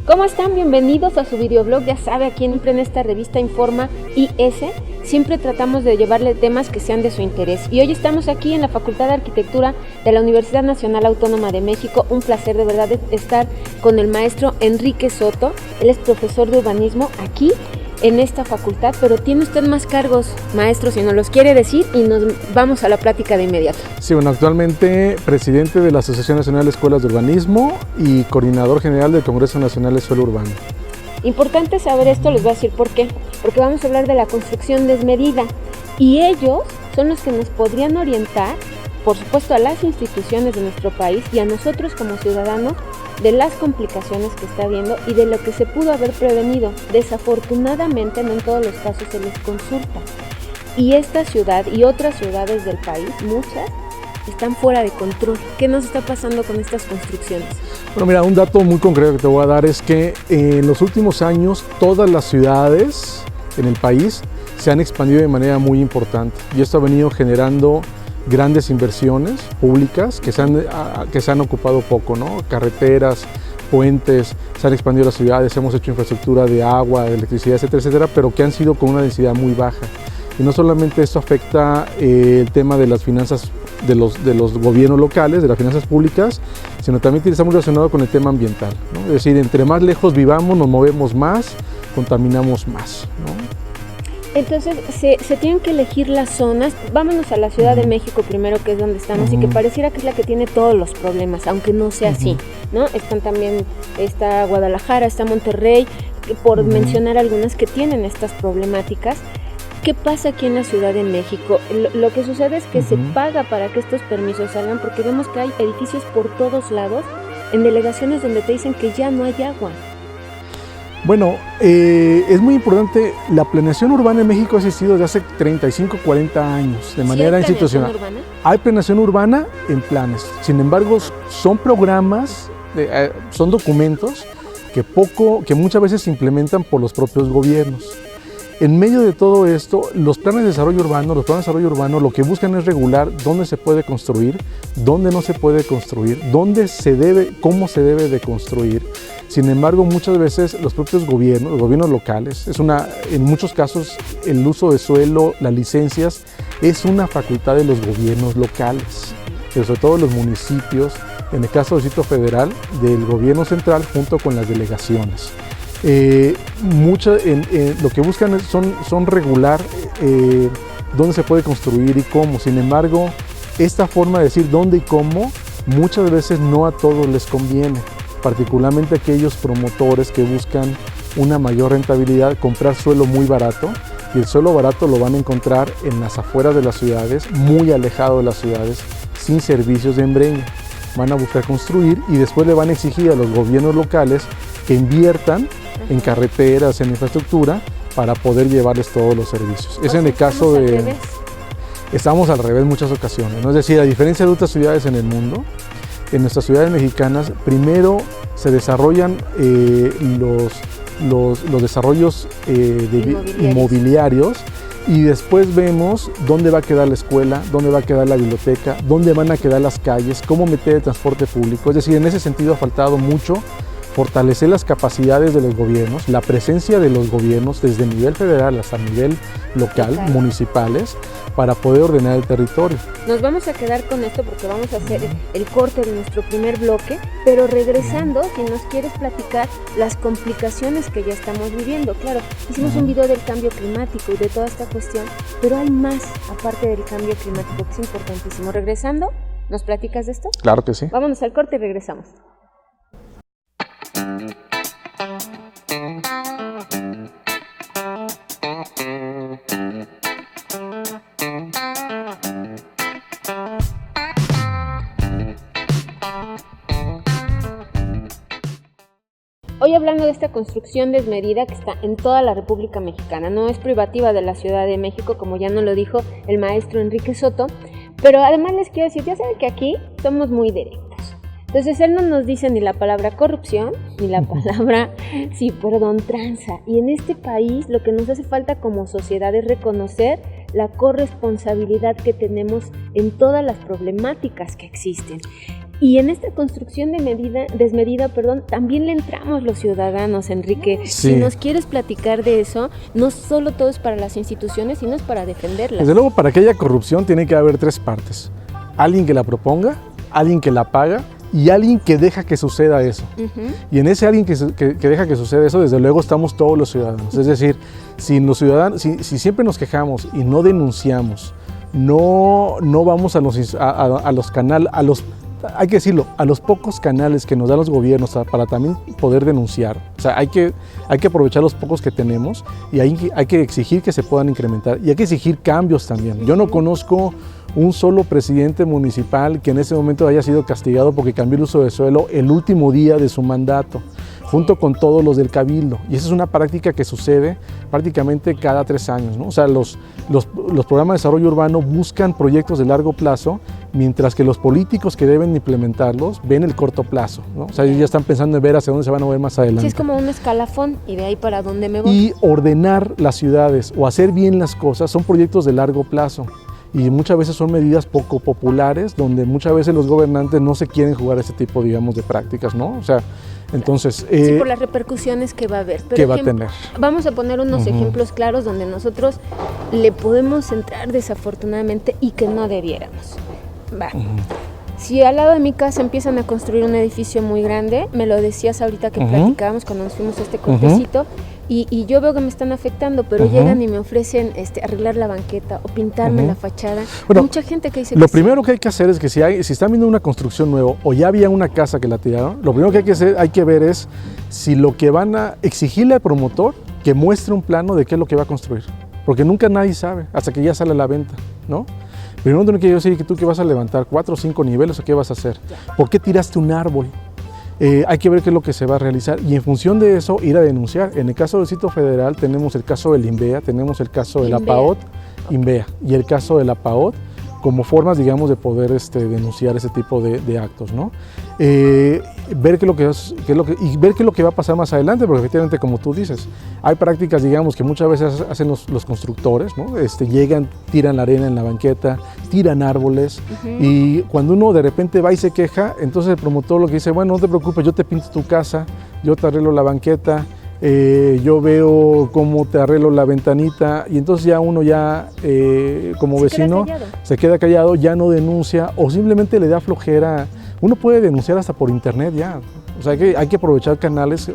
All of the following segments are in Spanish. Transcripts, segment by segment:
¿Cómo están? Bienvenidos a su videoblog. Ya sabe, aquí en esta revista Informa IS siempre tratamos de llevarle temas que sean de su interés. Y hoy estamos aquí en la Facultad de Arquitectura de la Universidad Nacional Autónoma de México. Un placer de verdad estar con el maestro Enrique Soto. Él es profesor de urbanismo aquí en esta facultad, pero tiene usted más cargos, maestro, si nos los quiere decir, y nos vamos a la plática de inmediato. Sí, bueno, actualmente presidente de la Asociación Nacional de Escuelas de Urbanismo y coordinador general del Congreso Nacional de Suelo Urbano. Importante saber esto, les voy a decir por qué. Porque vamos a hablar de la construcción desmedida y ellos son los que nos podrían orientar, por supuesto, a las instituciones de nuestro país y a nosotros como ciudadanos, de las complicaciones que está habiendo y de lo que se pudo haber prevenido. Desafortunadamente, no en todos los casos se les consulta. Y esta ciudad y otras ciudades del país, muchas, están fuera de control. ¿Qué nos está pasando con estas construcciones? Bueno, mira, un dato muy concreto que te voy a dar es que en los últimos años todas las ciudades en el país se han expandido de manera muy importante y esto ha venido generando grandes inversiones públicas que se han ocupado poco, ¿no? Carreteras, puentes, se han expandido las ciudades, hemos hecho infraestructura de agua, de electricidad, etcétera, etcétera, pero que han sido con una densidad muy baja. Y no solamente esto afecta el tema de las finanzas de los gobiernos locales, de las finanzas públicas, sino también está muy relacionado con el tema ambiental, ¿no? Es decir, entre más lejos vivamos, nos movemos más, contaminamos más, ¿no? Entonces, se tienen que elegir las zonas. Vámonos a la Ciudad de México primero, que es donde estamos, y que pareciera que es la que tiene todos los problemas, aunque no sea así, ¿no? Está Guadalajara, está Monterrey, por mencionar algunas que tienen estas problemáticas. ¿Qué pasa aquí en la Ciudad de México? Lo que sucede es que se paga para que estos permisos salgan, porque vemos que hay edificios por todos lados, en delegaciones donde te dicen que ya no hay agua. Bueno, es muy importante, la planeación urbana en México ha existido desde hace 35, 40 años, de manera institucional. ¿Hay planeación urbana? Hay planeación urbana en planes, sin embargo son programas, son documentos que muchas veces se implementan por los propios gobiernos. En medio de todo esto, los planes de desarrollo urbano, lo que buscan es regular dónde se puede construir, dónde no se puede construir, cómo se debe de construir. Sin embargo, muchas veces los propios gobiernos, los gobiernos locales, en muchos casos el uso de suelo, las licencias, es una facultad de los gobiernos locales, pero sobre todo los municipios, en el caso del Distrito Federal, del gobierno central junto con las delegaciones. Lo que buscan son regular dónde se puede construir y cómo. Sin embargo, esta forma de decir dónde y cómo muchas veces no a todos les conviene, particularmente aquellos promotores que buscan una mayor rentabilidad, comprar suelo muy barato, y el suelo barato lo van a encontrar en las afueras de las ciudades, muy alejado de las ciudades, sin servicios de embrello. Van a buscar construir y después le van a exigir a los gobiernos locales que inviertan en carreteras, en infraestructura, para poder llevarles todos los servicios. Es en el caso de... Estamos al revés en muchas ocasiones, ¿no? Es decir, a diferencia de otras ciudades en el mundo, en nuestras ciudades mexicanas, primero se desarrollan los desarrollos inmobiliarios y después vemos dónde va a quedar la escuela, dónde va a quedar la biblioteca, dónde van a quedar las calles, cómo meter el transporte público. Es decir, en ese sentido ha faltado mucho fortalecer las capacidades de los gobiernos, la presencia de los gobiernos desde el nivel federal hasta el nivel local, municipales, para poder ordenar el territorio. Nos vamos a quedar con esto porque vamos a hacer el corte de nuestro primer bloque, pero regresando, si nos quieres platicar las complicaciones que ya estamos viviendo. Claro, hicimos un video del cambio climático y de toda esta cuestión, pero hay más aparte del cambio climático, que es importantísimo. Regresando, ¿nos platicas de esto? Claro que sí. Vámonos al corte y regresamos. Hoy hablando de esta construcción desmedida que está en toda la República Mexicana, no es privativa de la Ciudad de México, como ya nos lo dijo el maestro Enrique Soto, Pero además les quiero decir, ya saben que aquí somos muy directos. Entonces él no nos dice ni la palabra corrupción, ni la palabra, tranza. Y en este país lo que nos hace falta como sociedad es reconocer la corresponsabilidad que tenemos en todas las problemáticas que existen. Y en esta construcción desmedida, también le entramos los ciudadanos, Enrique. Sí. Si nos quieres platicar de eso, no solo todo es para las instituciones, sino es para defenderlas. Desde luego, para que haya corrupción tiene que haber 3 partes. Alguien que la proponga, alguien que la paga y alguien que deja que suceda eso. Y en ese alguien que deja que suceda eso, desde luego estamos todos los ciudadanos. Es decir, si siempre nos quejamos y no denunciamos, no vamos a los canales, hay que decirlo, a los pocos canales que nos dan los gobiernos para también poder denunciar. O sea, hay que aprovechar los pocos que tenemos y hay que exigir que se puedan incrementar y hay que exigir cambios también. Yo no conozco un solo presidente municipal que en ese momento haya sido castigado porque cambió el uso de suelo el último día de su mandato, junto con todos los del cabildo. Y esa es una práctica que sucede prácticamente cada 3 años, ¿no? O sea, los programas de desarrollo urbano buscan proyectos de largo plazo, mientras que los políticos que deben implementarlos ven el corto plazo, ¿no? O sea, ellos ya están pensando en ver hacia dónde se van a mover más adelante. Sí, es como un escalafón y de ahí para dónde me voy. Y ordenar las ciudades o hacer bien las cosas son proyectos de largo plazo. Y muchas veces son medidas poco populares, donde muchas veces los gobernantes no se quieren jugar ese tipo, digamos, de prácticas, ¿no? O sea, entonces... sí, por las repercusiones que va a haber. Pero que va a tener. Vamos a poner unos ejemplos claros donde nosotros le podemos entrar desafortunadamente y que no debiéramos. Va. Si al lado de mi casa empiezan a construir un edificio muy grande, me lo decías ahorita que platicábamos cuando nos fuimos a este cortecito, y yo veo que me están afectando, pero llegan y me ofrecen arreglar la banqueta o pintarme la fachada. Bueno, hay mucha gente que dice lo primero que hay que hacer es que si están viendo una construcción nueva o ya había una casa que la tiraron, lo primero que hay que ver es si lo que van a exigirle al promotor que muestre un plano de qué es lo que va a construir, porque nunca nadie sabe hasta que ya sale a la venta, ¿no? Primero tengo que decir que tú que vas a levantar 4 o 5 niveles o qué vas a hacer, ¿por qué tiraste un árbol? Hay que ver qué es lo que se va a realizar y en función de eso ir a denunciar. En el caso del Distrito Federal tenemos el caso del INVEA, tenemos el caso de la PAOT, INVEA, y el caso de la PAOT como formas, digamos, de poder denunciar ese tipo de actos, ¿no? Ver qué es lo que va a pasar más adelante, porque efectivamente, como tú dices, hay prácticas, digamos, que muchas veces hacen los constructores, ¿no? Llegan, tiran la arena en la banqueta, tiran árboles, y cuando uno de repente va y se queja, entonces el promotor lo que dice, bueno, no te preocupes, yo te pinto tu casa, yo te arreglo la banqueta, yo veo cómo te arreglo la ventanita, y entonces ya uno como vecino se queda callado, ya no denuncia o simplemente le da flojera. Uno puede denunciar hasta por internet ya, o sea, hay que aprovechar canales,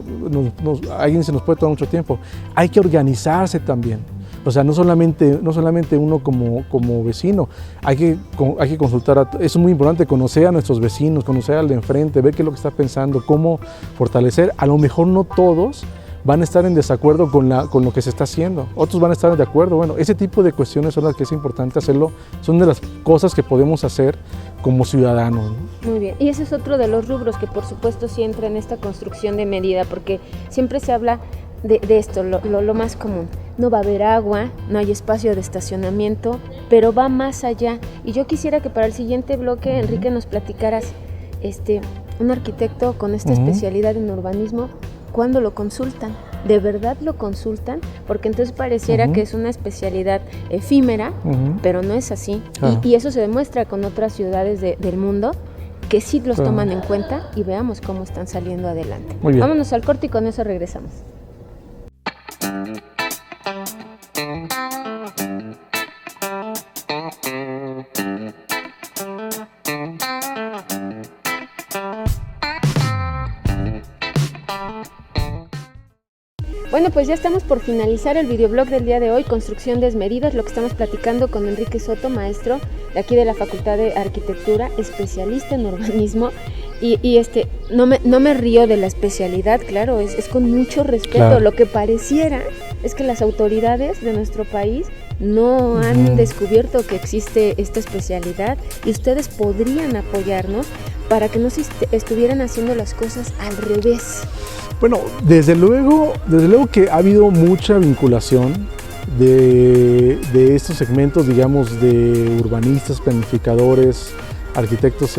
alguien se nos puede tomar mucho tiempo, hay que organizarse también. O sea, no solamente uno como vecino, hay que consultar, eso es muy importante, conocer a nuestros vecinos, conocer al de enfrente, ver qué es lo que está pensando, cómo fortalecer. A lo mejor no todos van a estar en desacuerdo con lo que se está haciendo, otros van a estar de acuerdo. Bueno, ese tipo de cuestiones son las que es importante hacerlo, son de las cosas que podemos hacer como ciudadanos, ¿no? Muy bien, y ese es otro de los rubros que por supuesto sí entra en esta construcción de medida, porque siempre se habla de esto, lo más común. No va a haber agua, no hay espacio de estacionamiento, pero va más allá. Y yo quisiera que para el siguiente bloque, Enrique, nos platicaras, un arquitecto con esta especialidad en urbanismo, ¿cuándo lo consultan? ¿De verdad lo consultan? Porque entonces pareciera que es una especialidad efímera, pero no es así. Y eso se demuestra con otras ciudades del mundo, que sí los toman en cuenta, y veamos cómo están saliendo adelante. Vámonos al corte y con eso regresamos. Bueno, pues ya estamos por finalizar el videoblog del día de hoy, Construcción Desmedida, es lo que estamos platicando con Enrique Soto, maestro de aquí de la Facultad de Arquitectura, especialista en urbanismo, y no me río de la especialidad, claro, es con mucho respeto. Claro. Lo que pareciera es que las autoridades de nuestro país no han descubierto que existe esta especialidad, y ustedes podrían apoyarnos para que no se estuvieran haciendo las cosas al revés. Bueno, desde luego que ha habido mucha vinculación de estos segmentos, digamos, de urbanistas, planificadores, arquitectos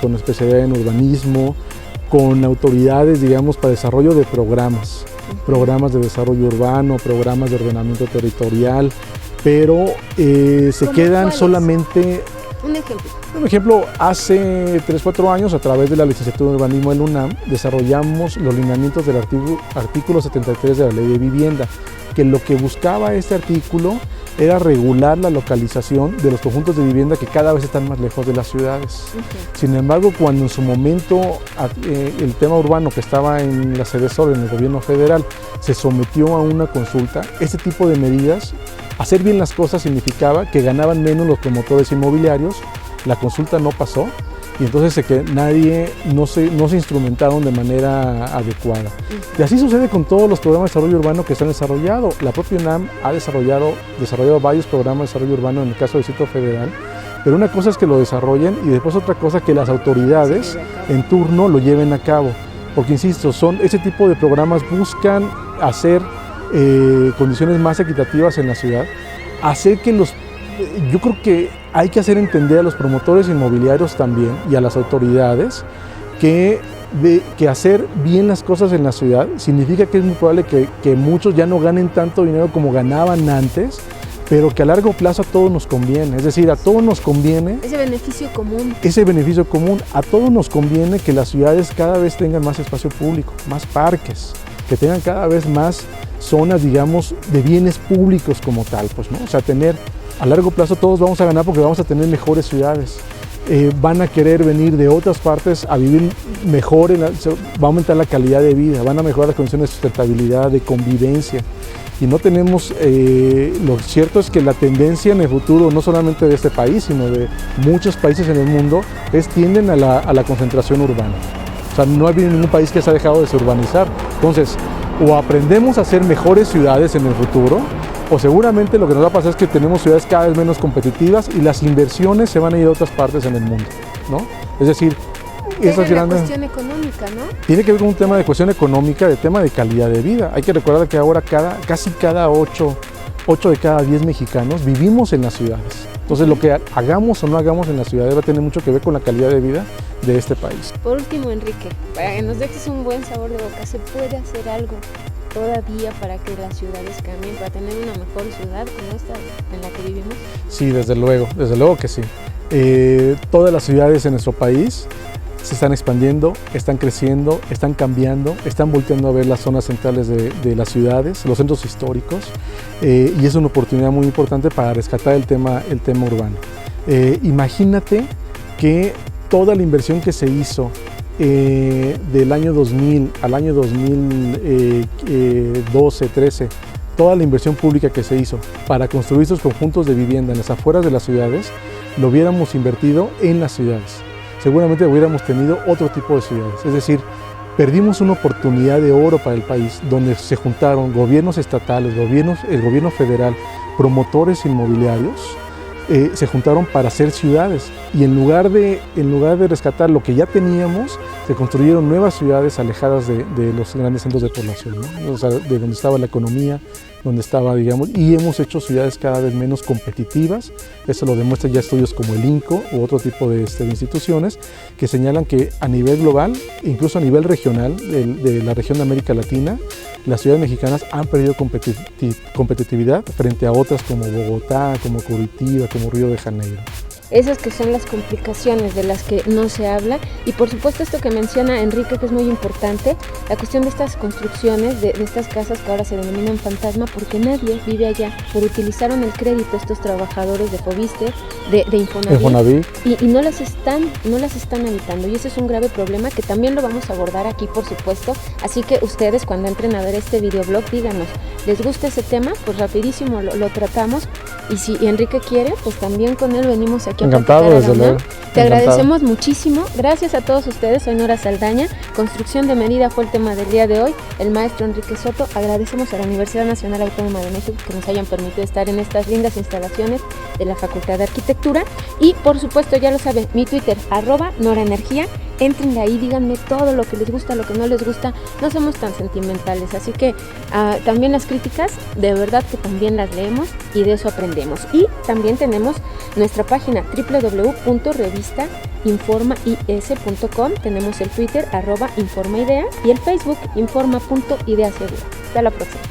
con especialidad en urbanismo, con autoridades, digamos, para desarrollo de programas de desarrollo urbano, programas de ordenamiento territorial, pero se quedan cuáles? Solamente... Un ejemplo, hace 3-4 años, a través de la licenciatura en urbanismo de la UNAM, desarrollamos los lineamientos del artículo 73 de la Ley de Vivienda, que lo que buscaba este artículo era regular la localización de los conjuntos de vivienda que cada vez están más lejos de las ciudades. Sin embargo, cuando en su momento el tema urbano que estaba en la Sedesol, en el gobierno federal, se sometió a una consulta, este tipo de medidas, hacer bien las cosas significaba que ganaban menos los promotores inmobiliarios, la consulta no pasó y entonces no se instrumentaron de manera adecuada. Y así sucede con todos los programas de desarrollo urbano que se han desarrollado. La propia UNAM ha desarrollado varios programas de desarrollo urbano en el caso del Distrito Federal, pero una cosa es que lo desarrollen y después otra cosa que las autoridades en turno lo lleven a cabo. Porque insisto, ese tipo de programas buscan hacer condiciones más equitativas en la ciudad, hacer que yo creo que hay que hacer entender a los promotores inmobiliarios también y a las autoridades que hacer bien las cosas en la ciudad significa que es muy probable que muchos ya no ganen tanto dinero como ganaban antes, pero que a largo plazo a todos nos conviene, es decir, a todos nos conviene ese beneficio común. A todos nos conviene que las ciudades cada vez tengan más espacio público, más parques, que tengan cada vez más zonas, digamos, de bienes públicos como tal, pues, ¿no? O sea, a largo plazo todos vamos a ganar porque vamos a tener mejores ciudades. Van a querer venir de otras partes a vivir mejor, va a aumentar la calidad de vida, van a mejorar las condiciones de sustentabilidad, de convivencia. Y no tenemos, lo cierto es que la tendencia en el futuro, no solamente de este país, sino de muchos países en el mundo, tienden a la concentración urbana. O sea, no hay ningún país que se ha dejado de urbanizar. Entonces, o aprendemos a hacer mejores ciudades en el futuro, o seguramente lo que nos va a pasar es que tenemos ciudades cada vez menos competitivas y las inversiones se van a ir a otras partes en el mundo, ¿no? Es decir, esas grandes... cuestión económica, ¿no? Tiene que ver con un tema de cuestión económica, de tema de calidad de vida. Hay que recordar que ahora casi cada 8 de cada 10 mexicanos vivimos en las ciudades. Entonces, lo que hagamos o no hagamos en las ciudades va a tener mucho que ver con la calidad de vida de este país. Por último, Enrique, para que nos dejes un buen sabor de boca, ¿se puede hacer algo todavía para que las ciudades cambien, para tener una mejor ciudad como esta en la que vivimos? Sí, desde luego que sí. Todas las ciudades en nuestro país se están expandiendo, están creciendo, están cambiando, están volteando a ver las zonas centrales de las ciudades, los centros históricos, y es una oportunidad muy importante para rescatar el tema urbano. Imagínate que toda la inversión que se hizo del año 2000 al año 2012-13, toda la inversión pública que se hizo para construir estos conjuntos de vivienda en las afueras de las ciudades, lo hubiéramos invertido en las ciudades. Seguramente hubiéramos tenido otro tipo de ciudades. Es decir, perdimos una oportunidad de oro para el país, donde se juntaron gobiernos estatales, el gobierno federal, promotores inmobiliarios, se juntaron para hacer ciudades, y en lugar de rescatar lo que ya teníamos, se construyeron nuevas ciudades alejadas de los grandes centros de población, ¿no? O sea, de donde estaba la economía, donde estaba, digamos, y hemos hecho ciudades cada vez menos competitivas. Eso lo demuestran ya estudios como el INCO u otro tipo de instituciones que señalan que a nivel global, incluso a nivel regional de la región de América Latina, las ciudades mexicanas han perdido competitividad frente a otras como Bogotá, como Curitiba, como Río de Janeiro. Esas que son las complicaciones de las que no se habla, y por supuesto esto que menciona Enrique, que es muy importante, la cuestión de estas construcciones, de estas casas que ahora se denominan fantasma, porque nadie vive allá, pero utilizaron el crédito estos trabajadores de Fobiste, de Infonavit, y no las están habitando, y ese es un grave problema que también lo vamos a abordar aquí, por supuesto. Así que ustedes, cuando entren a ver este videoblog, díganos, ¿les gusta ese tema? Pues rapidísimo lo tratamos, y si Enrique quiere, pues también con él venimos aquí. Encantado, desde luego. Te agradecemos muchísimo. Gracias a todos ustedes. Soy Nora Saldaña. Construcción de medida fue el tema del día de hoy. El maestro Enrique Soto. Agradecemos a la Universidad Nacional Autónoma de México que nos hayan permitido estar en estas lindas instalaciones de la Facultad de Arquitectura. Y por supuesto, ya lo saben, mi Twitter, @NoraEnergía, entren ahí, díganme todo lo que les gusta, lo que no les gusta, no somos tan sentimentales, así que también las críticas, de verdad que también las leemos y de eso aprendemos. Y también tenemos nuestra página www.revistainformais.com, tenemos el Twitter @informaidea y el Facebook informa.ideasegura. Hasta la próxima.